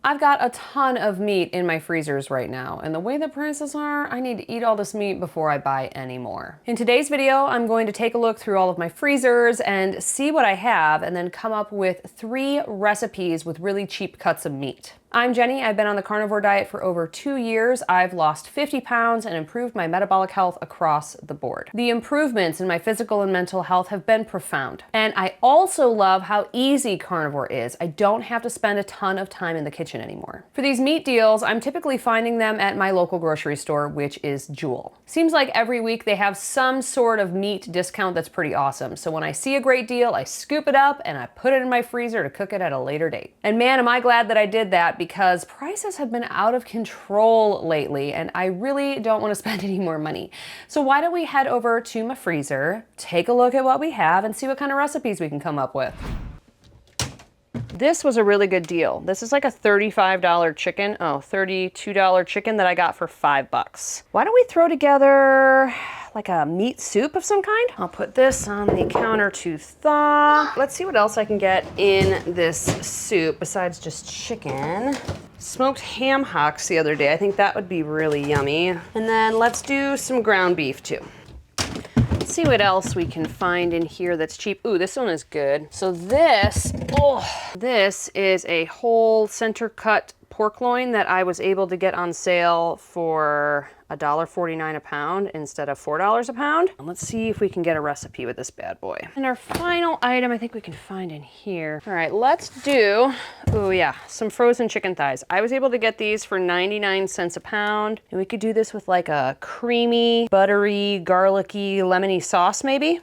I've got a ton of meat in my freezers right now, and the way the prices are, I need to eat all this meat before I buy any more. In today's video, I'm going to take a look through all of my freezers and see what I have, and then come up with 3 recipes with really cheap cuts of meat. I'm Jenny. I've been on the carnivore diet for over 2 years. I've lost 50 pounds and improved my metabolic health across the board. The improvements in my physical and mental health have been profound. And I also love how easy carnivore is. I don't have to spend a ton of time in the kitchen anymore. For these meat deals, I'm typically finding them at my local grocery store, which is Jewel. Seems like every week they have some sort of meat discount that's pretty awesome. So when I see a great deal, I scoop it up and I put it in my freezer to cook it at a later date. And man, am I glad that I did that, because prices have been out of control lately and I really don't want to spend any more money. So why don't we head over to my freezer, take a look at what we have, and see what kind of recipes we can come up with. This was a really good deal. This is like a $35 chicken, $32 chicken that I got for $5. Why don't we throw together like a meat soup of some kind? I'll put this on the counter to thaw. Let's see what else I can get in this soup besides just chicken. Smoked ham hocks the other day. I think that would be really yummy. And then let's do some ground beef too. Let's see what else we can find in here that's cheap. Ooh, this one is good. So this is a whole center cut pork loin that I was able to get on sale for $1.49 a pound instead of $4 a pound. And let's see if we can get a recipe with this bad boy. And our final item I think we can find in here. All right, let's do, some frozen chicken thighs. I was able to get these for 99 cents a pound. And we could do this with like a creamy, buttery, garlicky, lemony sauce maybe.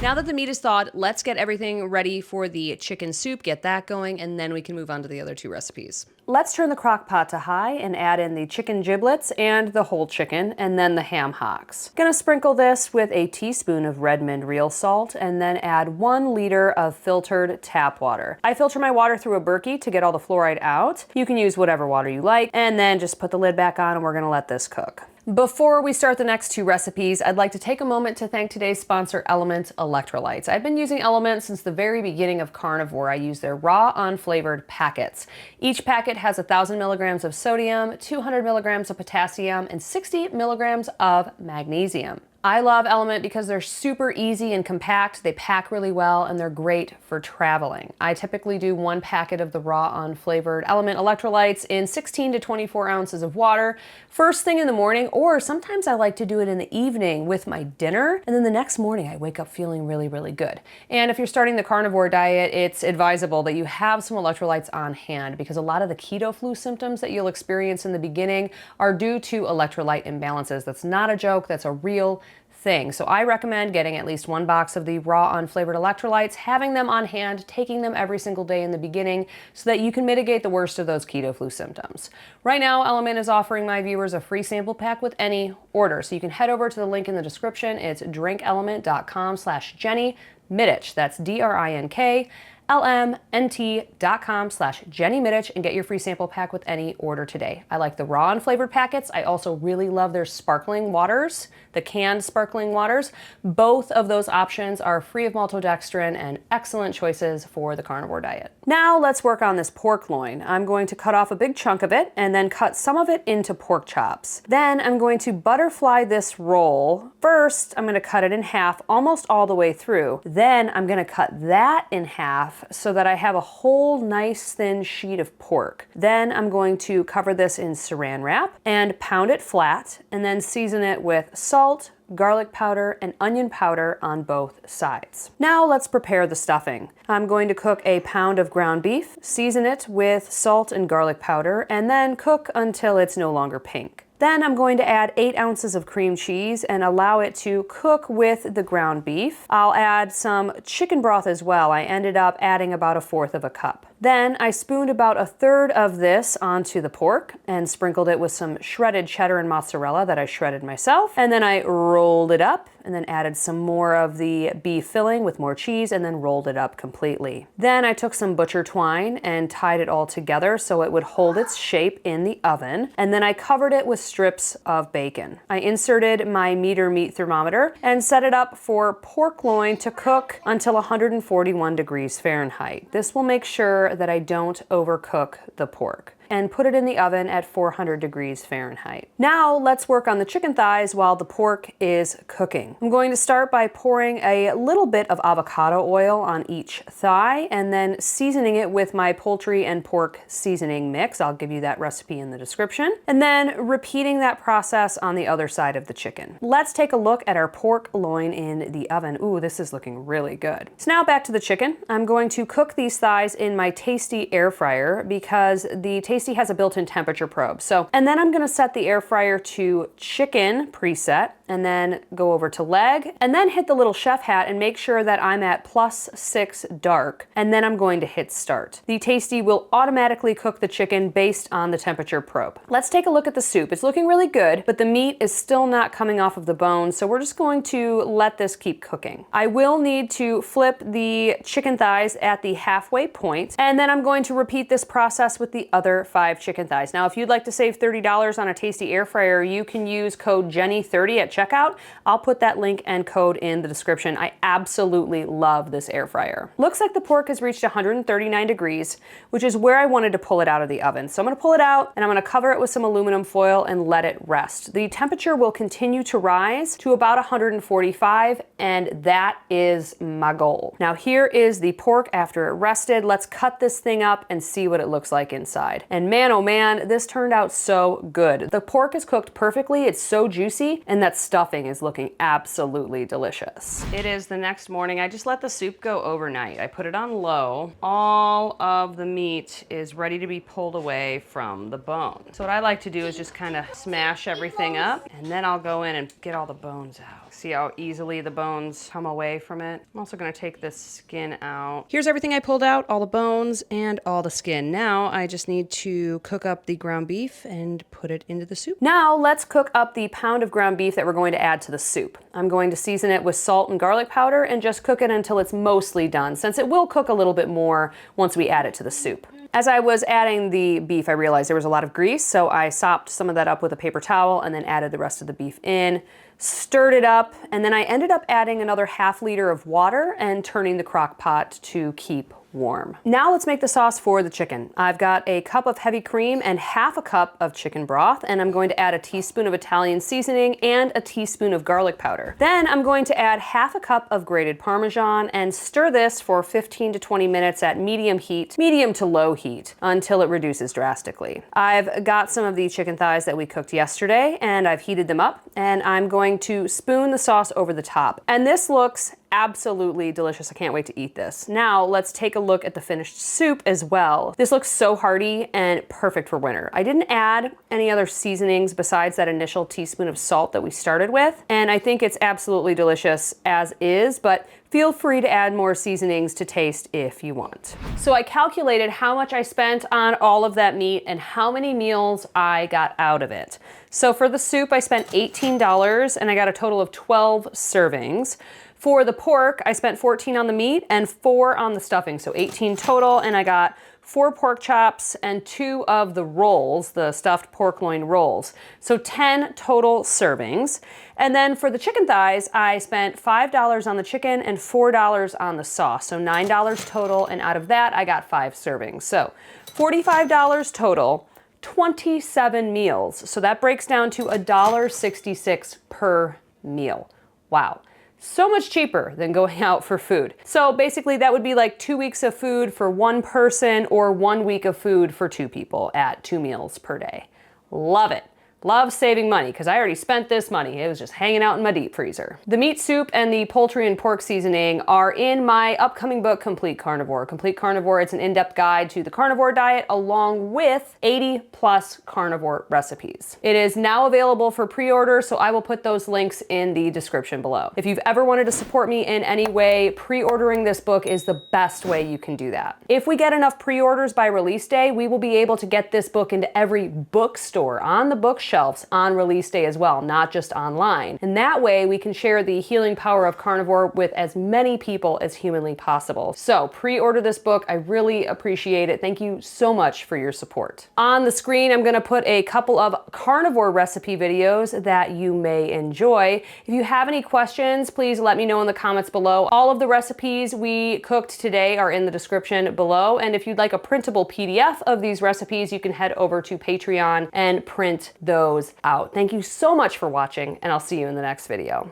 Now that the meat is thawed, let's get everything ready for the chicken soup, get that going, and then we can move on to the other 2 recipes. Let's turn the crock pot to high and add in the chicken giblets and the whole chicken, and then the ham hocks. Gonna sprinkle this with a teaspoon of Redmond real salt, and then add 1 liter of filtered tap water. I filter my water through a Berkey to get all the fluoride out. You can use whatever water you like, and then just put the lid back on and we're gonna let this cook. Before we start the next 2 recipes, I'd like to take a moment to thank today's sponsor, Element Electrolytes. I've been using Element since the very beginning of carnivore. I use their raw, unflavored packets. Each packet has 1,000 milligrams of sodium, 200 milligrams of potassium, and 60 milligrams of magnesium. I love Element because they're super easy and compact, they pack really well, and they're great for traveling. I typically do 1 packet of the raw unflavored Element electrolytes in 16 to 24 ounces of water first thing in the morning, or sometimes I like to do it in the evening with my dinner, and then the next morning I wake up feeling really, really good. And if you're starting the carnivore diet, it's advisable that you have some electrolytes on hand, because a lot of the keto flu symptoms that you'll experience in the beginning are due to electrolyte imbalances. That's not a joke, that's a real thing. So I recommend getting at least 1 box of the raw unflavored electrolytes, having them on hand, taking them every single day in the beginning so that you can mitigate the worst of those keto flu symptoms. Right now, Element is offering my viewers a free sample pack with any order. So you can head over to the link in the description. It's drinkelement.com/Jenny Middich. That's DRINK lmnt.com/Jenny Middich and get your free sample pack with any order today. I like the raw unflavored packets. I also really love their sparkling waters, the canned sparkling waters. Both of those options are free of maltodextrin and excellent choices for the carnivore diet. Now let's work on this pork loin. I'm going to cut off a big chunk of it and then cut some of it into pork chops. Then I'm going to butterfly this roll. First, I'm going to cut it in half almost all the way through. Then I'm going to cut that in half so that I have a whole nice thin sheet of pork. Then I'm going to cover this in saran wrap and pound it flat, and then season it with salt, garlic powder, and onion powder on both sides. Now let's prepare the stuffing. I'm going to cook a pound of ground beef, season it with salt and garlic powder, and then cook until it's no longer pink. Then I'm going to add 8 ounces of cream cheese and allow it to cook with the ground beef. I'll add some chicken broth as well. I ended up adding about 1/4 cup. Then I spooned about 1/3 of this onto the pork and sprinkled it with some shredded cheddar and mozzarella that I shredded myself. And then I rolled it up and then added some more of the beef filling with more cheese and then rolled it up completely. Then I took some butcher twine and tied it all together so it would hold its shape in the oven. And then I covered it with strips of bacon. I inserted my meat thermometer and set it up for pork loin to cook until 141 degrees Fahrenheit. This will make sure sure that I don't overcook the pork, and put it in the oven at 400 degrees Fahrenheit. Now let's work on the chicken thighs while the pork is cooking. I'm going to start by pouring a little bit of avocado oil on each thigh and then seasoning it with my poultry and pork seasoning mix. I'll give you that recipe in the description. And then repeating that process on the other side of the chicken. Let's take a look at our pork loin in the oven. Ooh, this is looking really good. So now back to the chicken. I'm going to cook these thighs in my Tasty air fryer because the Tasty has a built-in temperature probe. And then I'm gonna set the air fryer to chicken preset and then go over to leg and then hit the little chef hat and make sure that I'm at +6 dark. And then I'm going to hit start. The Tasty will automatically cook the chicken based on the temperature probe. Let's take a look at the soup. It's looking really good, but the meat is still not coming off of the bone. So we're just going to let this keep cooking. I will need to flip the chicken thighs at the halfway point, and then I'm going to repeat this process with the other 5 chicken thighs. Now, if you'd like to save $30 on a Tasty air fryer, you can use code Jenny30 at checkout. I'll put that link and code in the description. I absolutely love this air fryer. Looks like the pork has reached 139 degrees, which is where I wanted to pull it out of the oven. So I'm gonna pull it out and I'm gonna cover it with some aluminum foil and let it rest. The temperature will continue to rise to about 145, and that is my goal. Now here is the pork after it rested. Let's cut this thing up and see what it looks like inside. And man, oh man, this turned out so good. The pork is cooked perfectly. It's so juicy, and that stuffing is looking absolutely delicious. It is the next morning. I just let the soup go overnight. I put it on low. All of the meat is ready to be pulled away from the bone. So what I like to do is just kind of smash everything up, and then I'll go in and get all the bones out. See how easily the bones come away from it? I'm also gonna take this skin out. Here's everything I pulled out, all the bones and all the skin. Now I just need to cook up the ground beef and put it into the soup. Now let's cook up the pound of ground beef that we're going to add to the soup. I'm going to season it with salt and garlic powder and just cook it until it's mostly done, since it will cook a little bit more once we add it to the soup. As I was adding the beef, I realized there was a lot of grease, so I sopped some of that up with a paper towel and then added the rest of the beef in, stirred it up, and then I ended up adding another ½ liter of water and turning the crock pot to keep warm. Now let's make the sauce for the chicken. I've got a cup of heavy cream and ½ a cup of chicken broth, and I'm going to add a teaspoon of Italian seasoning and a teaspoon of garlic powder. Then I'm going to add ½ a cup of grated Parmesan and stir this for 15 to 20 minutes at medium heat, medium to low heat, until it reduces drastically. I've got some of the chicken thighs that we cooked yesterday, and I've heated them up, and I'm going to spoon the sauce over the top. And this looks absolutely delicious. I can't wait to eat this. Now let's take a look at the finished soup as well. This looks so hearty and perfect for winter. I didn't add any other seasonings besides that initial teaspoon of salt that we started with, and I think it's absolutely delicious as is, but feel free to add more seasonings to taste if you want. So I calculated how much I spent on all of that meat and how many meals I got out of it. So for the soup, I spent $18 and I got a total of 12 servings. For the pork, I spent 14 on the meat and 4 on the stuffing, so 18 total, and I got 4 pork chops and 2 of the rolls, the stuffed pork loin rolls. So 10 total servings. And then for the chicken thighs, I spent $5 on the chicken and $4 on the sauce, so $9 total, and out of that, I got 5 servings. So $45 total, 27 meals. So that breaks down to $1.66 per meal. Wow. So much cheaper than going out for food. So basically that would be like 2 weeks of food for 1 person or 1 week of food for 2 people at 2 meals per day. Love it. Love saving money because I already spent this money. It was just hanging out in my deep freezer. The meat soup and the poultry and pork seasoning are in my upcoming book, Complete Carnivore. Complete Carnivore, it's an in-depth guide to the carnivore diet along with 80+ carnivore recipes. It is now available for pre-order, so I will put those links in the description below. If you've ever wanted to support me in any way, pre-ordering this book is the best way you can do that. If we get enough pre-orders by release day, we will be able to get this book into every bookstore on the bookshelf bookshelves on release day as well, not just online. And that way we can share the healing power of carnivore with as many people as humanly possible. So pre-order this book. I really appreciate it. Thank you so much for your support. On the screen, I'm gonna put a couple of carnivore recipe videos that you may enjoy. If you have any questions, please let me know in the comments below. All of the recipes we cooked today are in the description below. And if you'd like a printable PDF of these recipes, you can head over to Patreon and print those out. Thank you so much for watching, and I'll see you in the next video.